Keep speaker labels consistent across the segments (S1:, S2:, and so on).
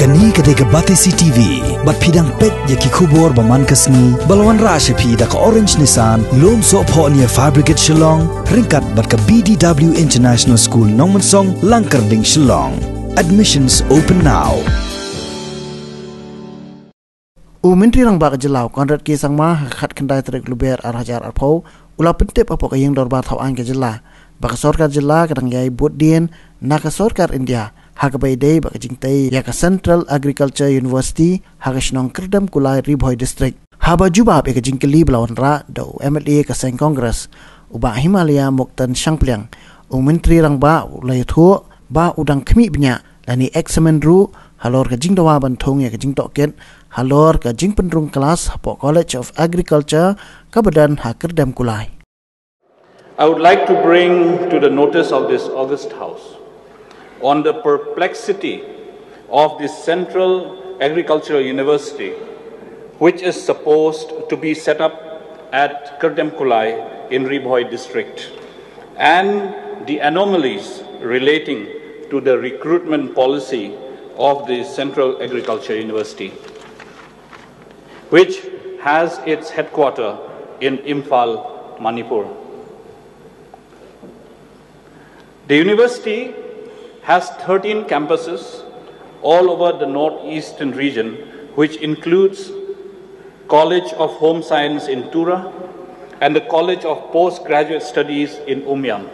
S1: Kani kadega Batisi TV, bat pidang pet yaki kubor baman kasni, balwan rasha pida ka Orange Nissan, lom so po niya Fabricate Shillong, ringkat bat ka BDW International School Nongmansong, Langkarding Shillong. Admissions open now.
S2: Menteri Rang Bak Jylla Konrad K Sangma khat kendai trek luber arhajar arpau ula pentep apok ayeng dorbat hawan ke Jylla bak Sorkar Jylla kadang yai Buddien nak Sorkar India hakabai dei bak jingtai ya ka Central Agriculture University hakasnong Kerdam Kulai Ribhoi District haba juba be ka jingkeli belawan ra do MLA ka Seng Congress uba Himalaya Moktan Shangpliang Menteri Rang Ba ulai thu ba udang khmi bnya lani examen ru halor ka jingdawa ban thong ya ka jing toket halor ka jing penrung kelas po College of Agriculture kabadan Kerdam Kulai.
S3: I would like to bring to the notice of this august house on the perplexity of the Central Agricultural University, which is supposed to be set up at Kerdam Kulai in Ribhoi district, and the anomalies relating to the recruitment policy of the Central Agriculture University, which has its headquarters in Imphal, Manipur. The university has 13 campuses all over the northeastern region, which includes College of Home Science in Tura and the College of Postgraduate Studies in Umyam.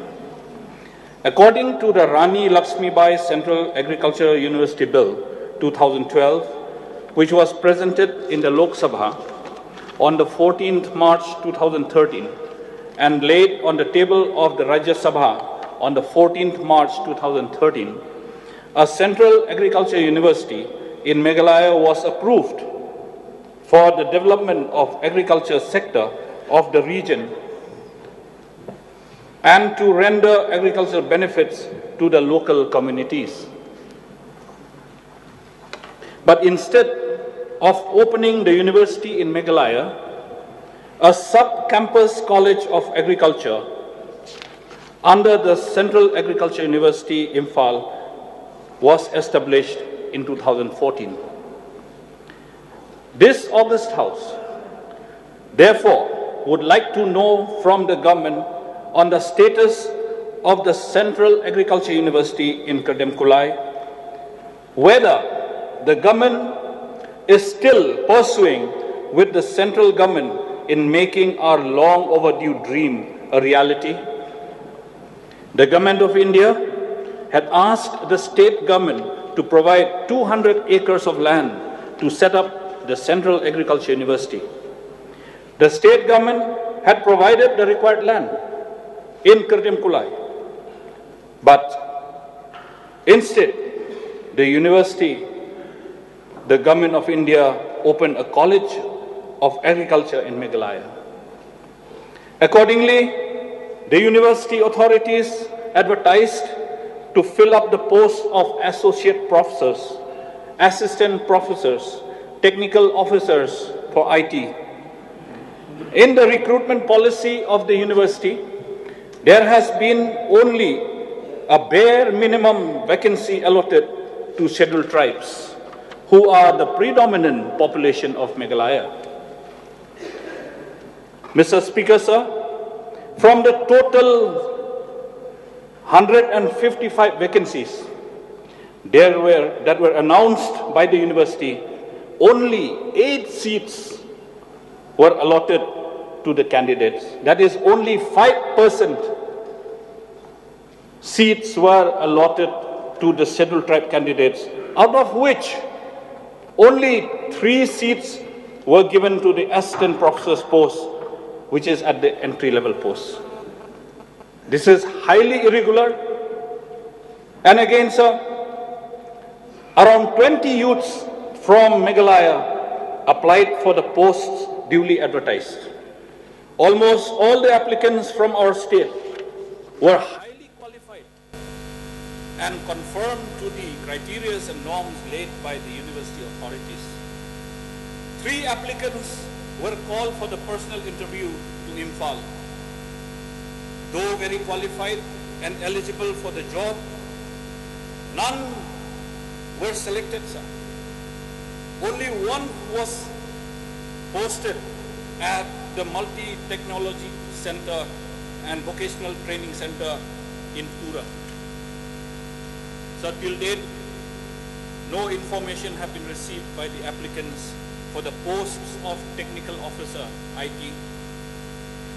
S3: According to the Rani Lakshmibai Central Agricultural University Bill 2012, which was presented in the Lok Sabha on the 14th March 2013 and laid on the table of the Rajya Sabha on the 14th March 2013, a Central Agriculture University in Meghalaya was approved for the development of agriculture sector of the region and to render agricultural benefits to the local communities. But instead of opening the university in Meghalaya, a sub-campus college of agriculture under the Central Agriculture University, Imphal, was established in 2014. This august house, therefore, would like to know from the government on the status of the Central Agriculture University in Kerdam Kulai, whether the government is still pursuing with the central government in making our long overdue dream a reality. The government of India had asked the state government to provide 200 acres of land to set up the Central Agriculture University. The state government had provided the required land in Kerdam Kulai, but instead the university, the government of India opened a college of agriculture in Meghalaya. Accordingly, the university authorities advertised to fill up the posts of associate professors, assistant professors, technical officers for IT. In the recruitment policy of the university, there has been only a bare minimum vacancy allotted to scheduled tribes, who are the predominant population of Meghalaya. Mr. Speaker, sir, from the total 155 vacancies that were announced by the university, only 8 seats were allotted to the candidates. That is, only 5% seats were allotted to the scheduled tribe candidates, out of which only 3 seats were given to the assistant professor's post, which is at the entry-level post. This is highly irregular. And again, sir, around 20 youths from Meghalaya applied for the posts duly advertised. Almost all the applicants from our state were highly qualified and conformed to the criteria and norms laid by the university authorities. 3 applicants were called for the personal interview to Imphal. Though very qualified and eligible for the job, none were selected, sir. Only one was posted at the Multi-Technology Center and Vocational Training Center in Tura. So till date, no information have been received by the applicants for the posts of Technical Officer, IT,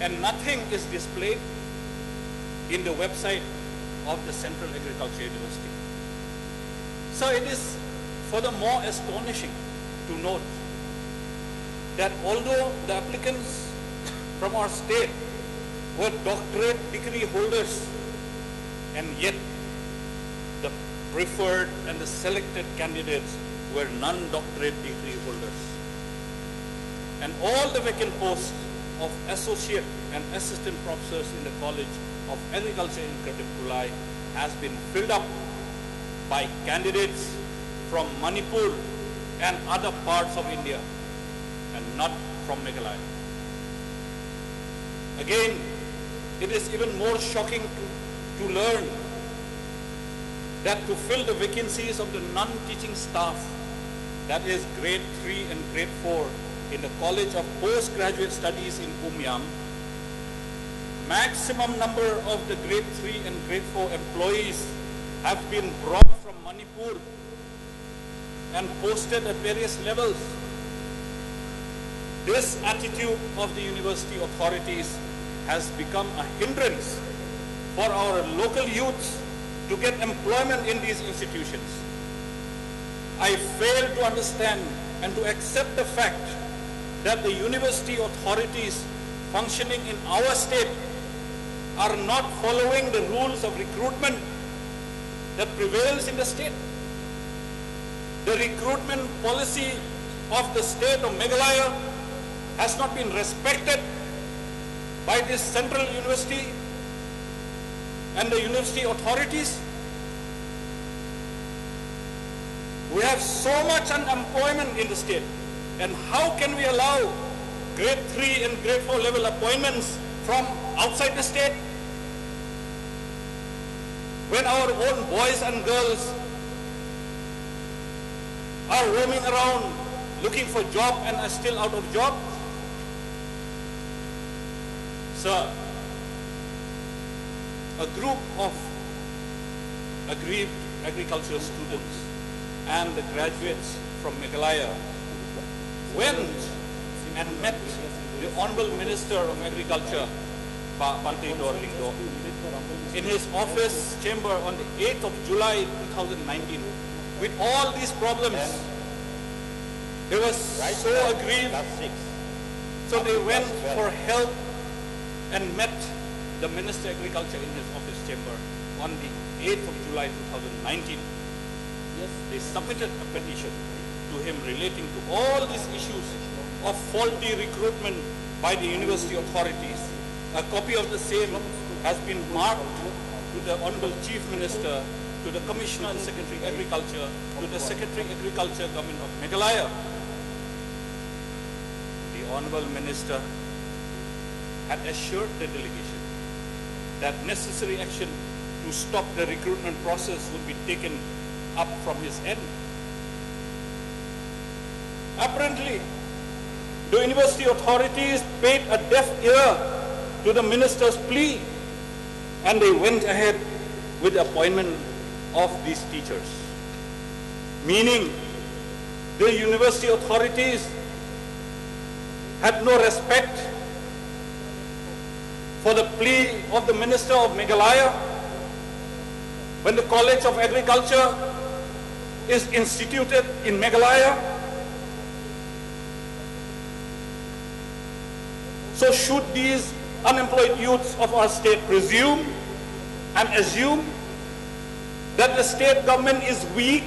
S3: and nothing is displayed in the website of the Central Agriculture University. So it is furthermore astonishing to note that although the applicants from our state were doctorate degree holders, and yet the preferred and the selected candidates were non-doctorate degree holders. And all the vacant posts of associate and assistant professors in the College of Agriculture in Kratimkulai has been filled up by candidates from Manipur and other parts of India, and not from Meghalaya. Again, it is even more shocking to learn that to fill the vacancies of the non-teaching staff, that is grade 3 and grade 4 in the College of Postgraduate Studies in Umyam, maximum number of the grade 3 and grade 4 employees have been brought from Manipur and posted at various levels. This attitude of the university authorities has become a hindrance for our local youths to get employment in these institutions. I fail to understand and to accept the fact that the university authorities functioning in our state are not following the rules of recruitment that prevails in the state. The recruitment policy of the state of Meghalaya has not been respected by this central university and the university authorities. We have so much unemployment in the state, and how can we allow grade 3 and grade 4 level appointments from outside the state when our own boys and girls are roaming around looking for job and are still out of job? Sir, a group of aggrieved agricultural students and the graduates from Meghalaya went and met the Honorable Minister of Agriculture, Bante Dorlindo, in his office chamber on the 8th of July 2019 with all these problems. They were so aggrieved, so they went for help and met the Minister of Agriculture in his office chamber on the 8th of July 2019. Yes, they submitted a petition to him relating to all these issues of faulty recruitment by the university authorities. A copy of the same has been marked to the Honorable Chief Minister, to the Commissioner and Secretary Agriculture, to the Secretary Agriculture Government of Meghalaya. The Honorable Minister had assured the delegation that necessary action to stop the recruitment process would be taken up from his end. Apparently, the university authorities paid a deaf ear to the minister's plea, and they went ahead with the appointment of these teachers. Meaning, the university authorities had no respect for the plea of the Minister of Meghalaya when the College of Agriculture is instituted in Meghalaya. So should these unemployed youths of our state presume and assume that the state government is weak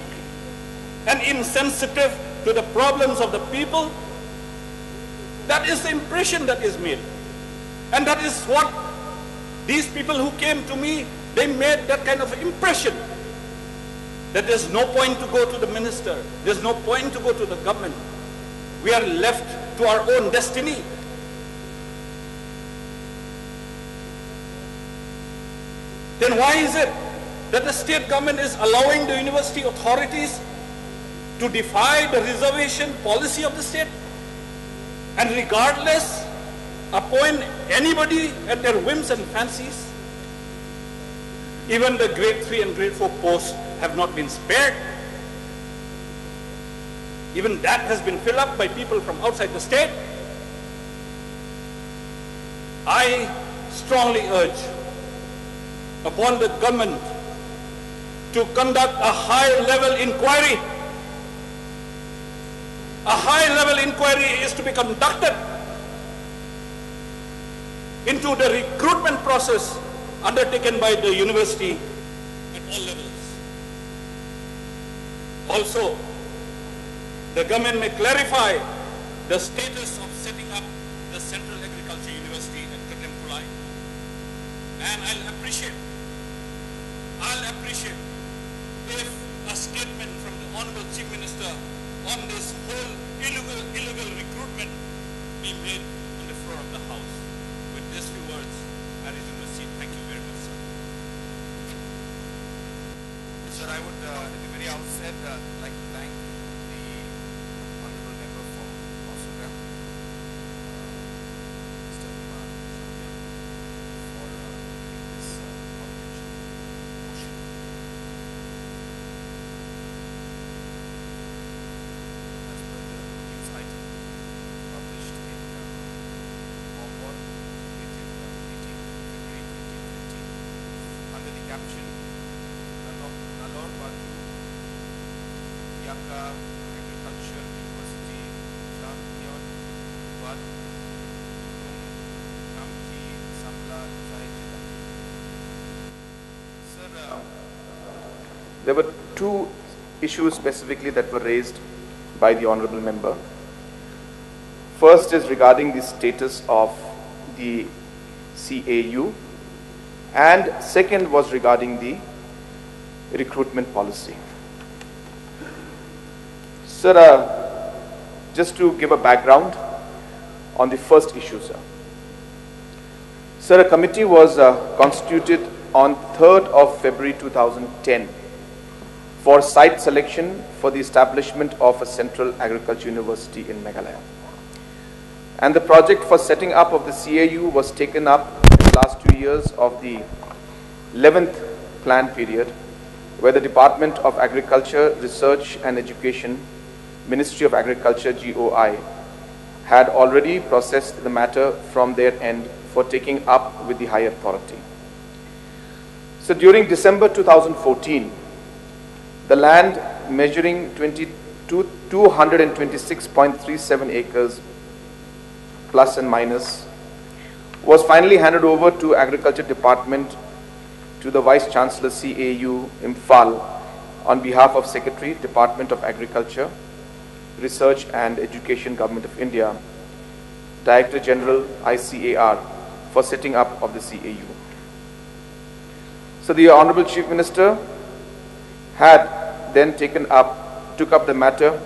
S3: and insensitive to the problems of the people? That is the impression that is made. And that is what these people who came to me, they made that kind of impression. That there's no point to go to the minister. There's no point to go to the government. We are left to our own destiny. Then why is it that the state government is allowing the university authorities to defy the reservation policy of the state and regardless appoint anybody at their whims and fancies. Even the grade 3 and grade 4 posts have not been spared. Even that has been filled up by people from outside the state. I strongly urge upon the government to conduct a high-level inquiry. A high-level inquiry is to be conducted into the recruitment process undertaken by the university at all levels. Also, the government may clarify the status of setting up the Central Agriculture University at Katemkulai. And I'll appreciate if a statement from the Honorable Chief Minister on this whole illegal recruitment be made on the floor of the House. With these few words, I resume the seat. Thank you very much, sir.
S4: Sir, I would at the very outset like to thank the Honorable Member for Sorkar, Mr. Kumar, for this confidential motion. As per the news item published in Hong dated 18 February 2020 under the caption Nalor Baju Yaka Agriculture University Champion Bad Kamti Samla Zai Jylla. Sir,
S5: there were two issues specifically that were raised by the Honorable Member. First is regarding the status of the CAU, and second was regarding the recruitment policy. Sir, just to give a background on the first issue, sir. Sir, a committee was constituted on 3rd of February 2010 for site selection for the establishment of a Central Agriculture University in Meghalaya. And the project for setting up of the CAU was taken up in the last 2 years of the 11th plan period, where the Department of Agriculture, Research and Education, Ministry of Agriculture, GOI, had already processed the matter from their end for taking up with the higher authority. So during December 2014, the land measuring 226.37 acres plus and minus was finally handed over to Agriculture Department to the Vice Chancellor CAU Imphal on behalf of Secretary, Department of Agriculture, Research and Education, Government of India, Director General ICAR, for setting up of the CAU. So the Honorable Chief Minister had then took up the matter,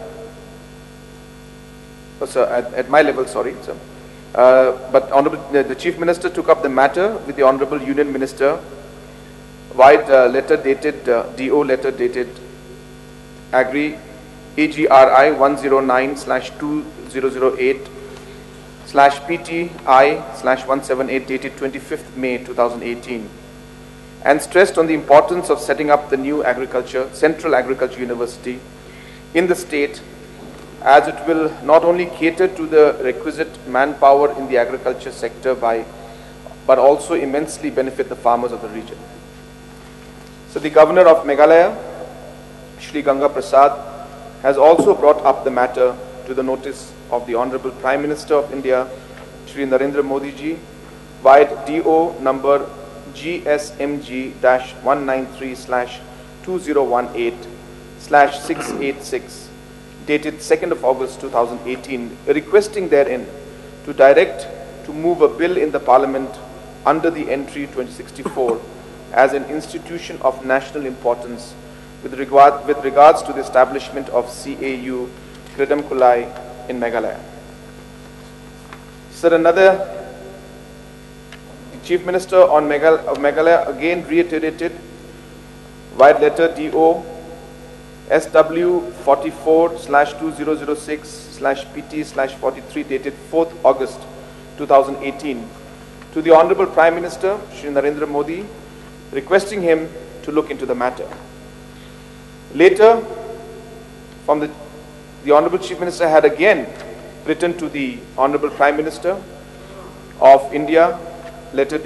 S5: at my level, sorry, sir. But the Chief Minister took up the matter with the Honorable Union Minister via letter dated, DO letter dated AGRI 109/2008/PTI/178 dated 25th May 2018, and stressed on the importance of setting up the new Central Agriculture University in the state, as it will not only cater to the requisite manpower in the agriculture sector but also immensely benefit the farmers of the region. So the Governor of Meghalaya, Shri Ganga Prasad, has also brought up the matter to the notice of the Honorable Prime Minister of India, Shri Narendra Modi ji, via DO number GSMG-193/2018/686 dated 2nd of August 2018, requesting therein to direct to move a bill in the Parliament under the entry 2064 as an institution of national importance with regards to the establishment of CAU Katemkulai in Meghalaya. Sir, the Chief Minister of Meghalaya again reiterated via letter DO SW 44/2006/PT/43 dated 4th August 2018 to the Honorable Prime Minister Shri Narendra Modi, requesting him to look into the matter. Later, from the Honorable Chief Minister had again written to the Honorable Prime Minister of India, letter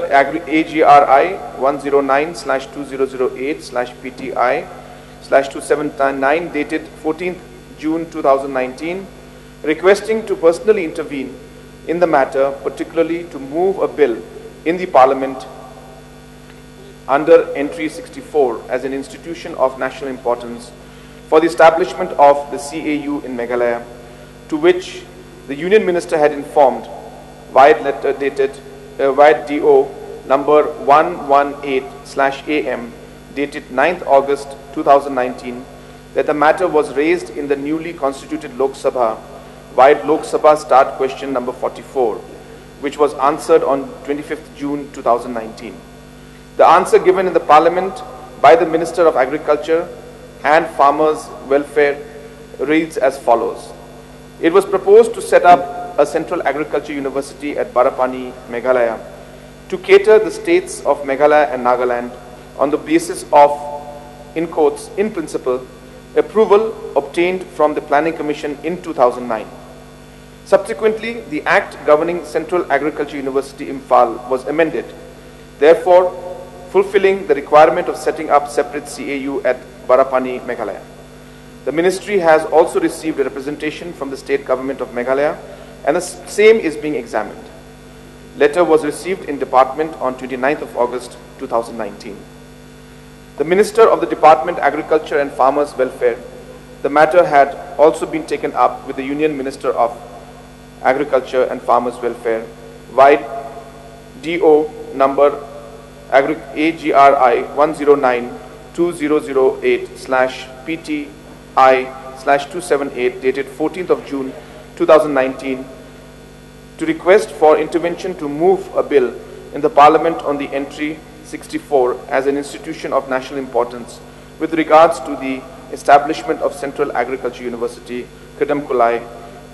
S5: AGRI 109/2008/PTI/2799 dated 14th June 2019, requesting to personally intervene in the matter, particularly to move a bill in the Parliament under entry 64 as an institution of national importance for the establishment of the CAU in Meghalaya, to which the Union Minister had informed via letter dated via DO number 118/AM dated 9th August 2019 that the matter was raised in the newly constituted Lok Sabha via Lok Sabha start question number 44, which was answered on 25th June 2019. The answer given in the Parliament by the Minister of Agriculture and Farmers Welfare reads as follows. It was proposed to set up a Central Agriculture University at Barapani, Meghalaya, to cater the states of Meghalaya and Nagaland on the basis of, in quotes, in principle, approval obtained from the Planning Commission in 2009. Subsequently, the Act governing Central Agriculture University Imphal was amended, therefore fulfilling the requirement of setting up separate CAU at Barapani, Meghalaya. The Ministry has also received a representation from the State Government of Meghalaya, and the same is being examined. Letter was received in Department on 29th of August 2019. The Minister of the Department Agriculture and Farmers Welfare, the matter had also been taken up with the Union Minister of Agriculture and Farmers Welfare via DO number AGRI 109/2008/PTI/278 dated 14th of June 2019 to request for intervention to move a bill in the Parliament on the entry 64 as an institution of national importance with regards to the establishment of Central Agriculture University, Kridamkulai,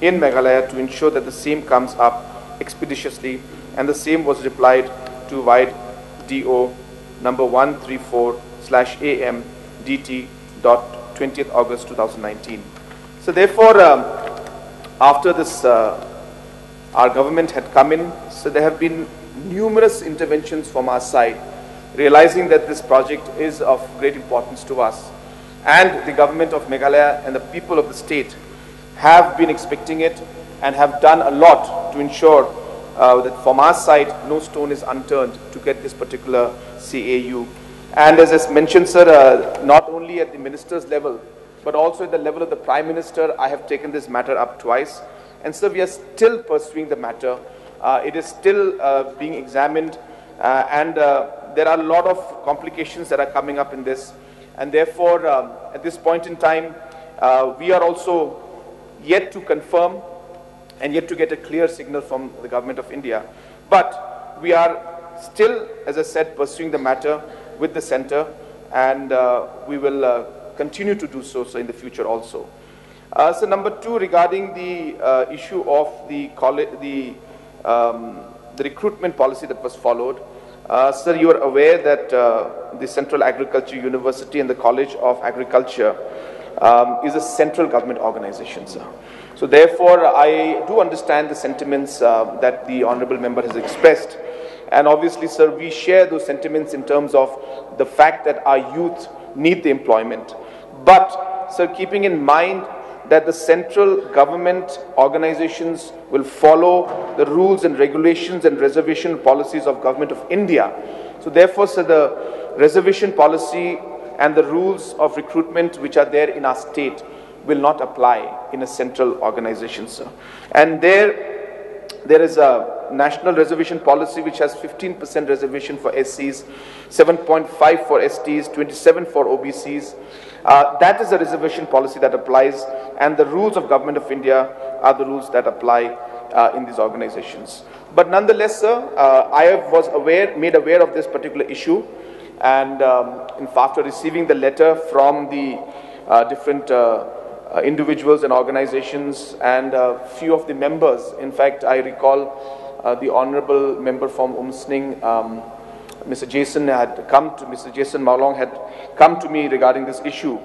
S5: in Meghalaya to ensure that the same comes up expeditiously, and the same was replied to via DO number 134/AM DT dot 20th August 2019. So therefore, after this, our government had come in, so there have been numerous interventions from our side, realizing that this project is of great importance to us. And the government of Meghalaya and the people of the state have been expecting it and have done a lot to ensure that from our side, no stone is unturned to get this particular CAU. And as I mentioned, sir, not only at the minister's level, but also at the level of the Prime Minister, I have taken this matter up twice. And so we are still pursuing the matter. It is still being examined, and there are a lot of complications that are coming up in this. And therefore, at this point in time, we are also yet to confirm and yet to get a clear signal from the Government of India. But we are still, as I said, pursuing the matter with the centre, and we will continue to do so, in the future also. So number two, regarding the issue of the recruitment policy that was followed. Sir, you are aware that the Central Agriculture University and the College of Agriculture is a central government organization, sir. So therefore, I do understand the sentiments that the Honourable Member has expressed. And obviously, sir, we share those sentiments in terms of the fact that our youth need the employment. But, sir, keeping in mind that the central government organizations will follow the rules and regulations and reservation policies of Government of India. So therefore, sir, the reservation policy and the rules of recruitment which are there in our state will not apply in a central organization, sir. And there is a national reservation policy which has 15% reservation for SCs, 7.5 for STs, 27 for OBCs. That is a reservation policy that applies, and the rules of Government of India are the rules that apply in these organizations. But nonetheless, sir, I was made aware of this particular issue, And after receiving the letter from the different individuals and organizations and few of the members, in fact, I recall the honorable member from Umsning, Mr. Jason Maulong had come to me regarding this issue,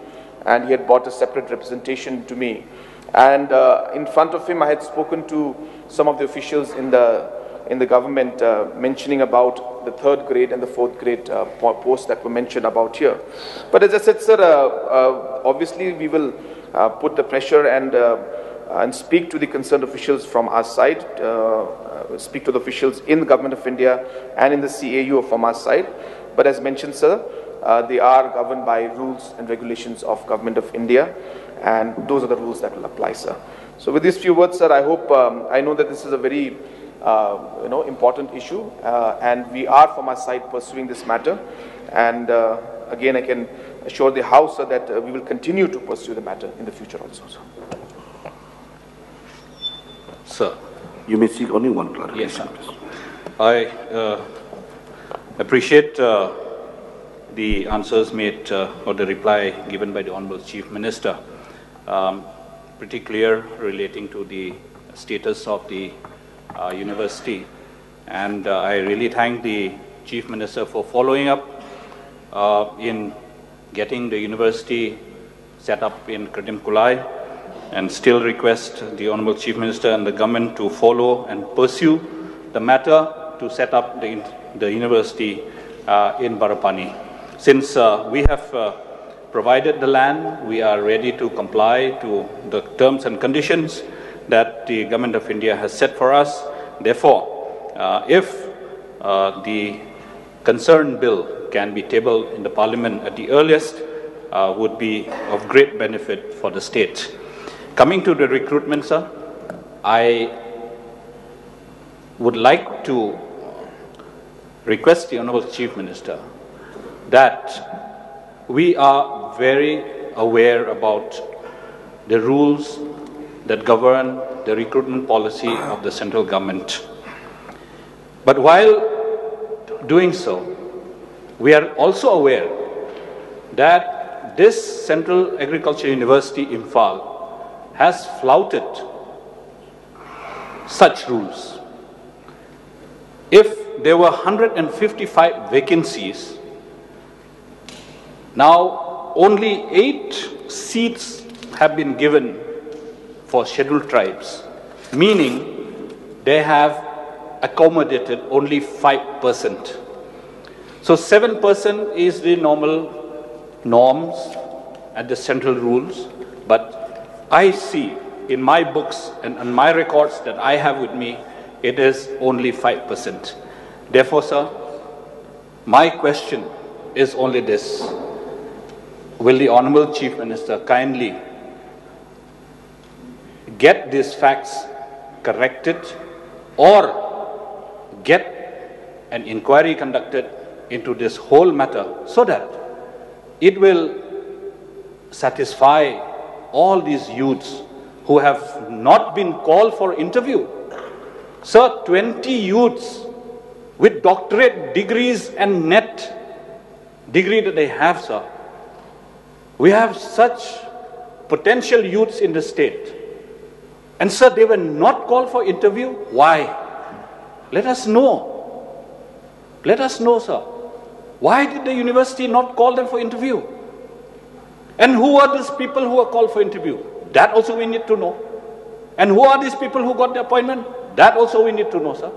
S5: and he had brought a separate representation to me. And in front of him, I had spoken to some of the officials in the government, mentioning about the 3rd grade and the 4th grade posts that were mentioned about here. But as I said, sir, obviously we will put the pressure and speak to the concerned officials from our side, speak to the officials in the Government of India and in the CAU from our side. But as mentioned, sir, they are governed by rules and regulations of Government of India, and those are the rules that will apply, sir. So with these few words, sir, I hope, I know that this is a very important issue, and we are from our side pursuing this matter. And again, I can assure the House, sir, that we will continue to pursue the matter in the future also, sir.
S6: Sir.
S7: You may seek only one clarification.
S6: Yes, sir. I appreciate the answers made or the reply given by the Honorable Chief Minister, pretty clear relating to the status of the university, and I really thank the Chief Minister for following up in getting the university set up in Kradimkulai, and still request the Honorable Chief Minister and the government to follow and pursue the matter to set up the university in Barapani. Since we have provided the land, we are ready to comply to the terms and conditions that the Government of India has set for us. Therefore, if the concerned bill can be tabled in the Parliament at the earliest, would be of great benefit for the state. Coming to the recruitment, sir, I would like to request the Honorable Chief Minister that we are very aware about the rules that govern the recruitment policy of the central government. But while doing so, we are also aware that this Central Agriculture University, Imphal, has flouted such rules. If there were 155 vacancies, now only 8 seats have been given for scheduled tribes, meaning they have accommodated only 5%. So 7% is the norms at the central rules, but I see in my books and on my records that I have with me, it is only 5%. Therefore, sir, my question is only this. Will the Honorable Chief Minister kindly get these facts corrected or get an inquiry conducted into this whole matter so that it will satisfy all these youths who have not been called for interview? Sir, 20 youths with doctorate degrees and net degree that they have, sir. We have such potential youths in the state. And sir, they were not called for interview. Why? Let us know. Let us know, sir. Why did the university not call them for interview? And who are these people who are called for interview? That also we need to know. And who are these people who got the appointment? That also we need to know, sir.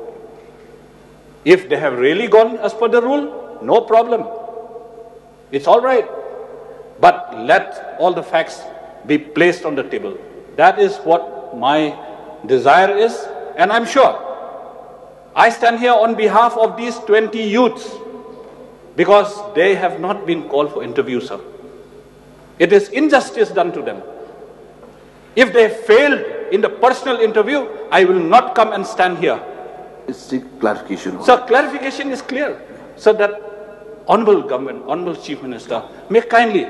S6: If they have really gone as per the rule, no problem. It's all right. But let all the facts be placed on the table. That is what my desire is. And I'm sure I stand here on behalf of these 20 youths because they have not been called for interview, sir. It is injustice done to them. If they failed in the personal interview, I will not come and stand here.
S7: Seek clarification.
S6: Sir, clarification is clear. So that Honorable Government, Honorable Chief Minister, may kindly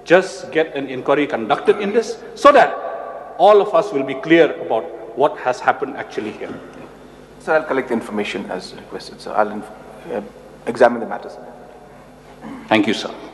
S6: just get an inquiry conducted in this so that all of us will be clear about what has happened actually here.
S5: Sir, I'll collect the information as requested, sir. I'll examine the matters.
S6: Thank you, sir.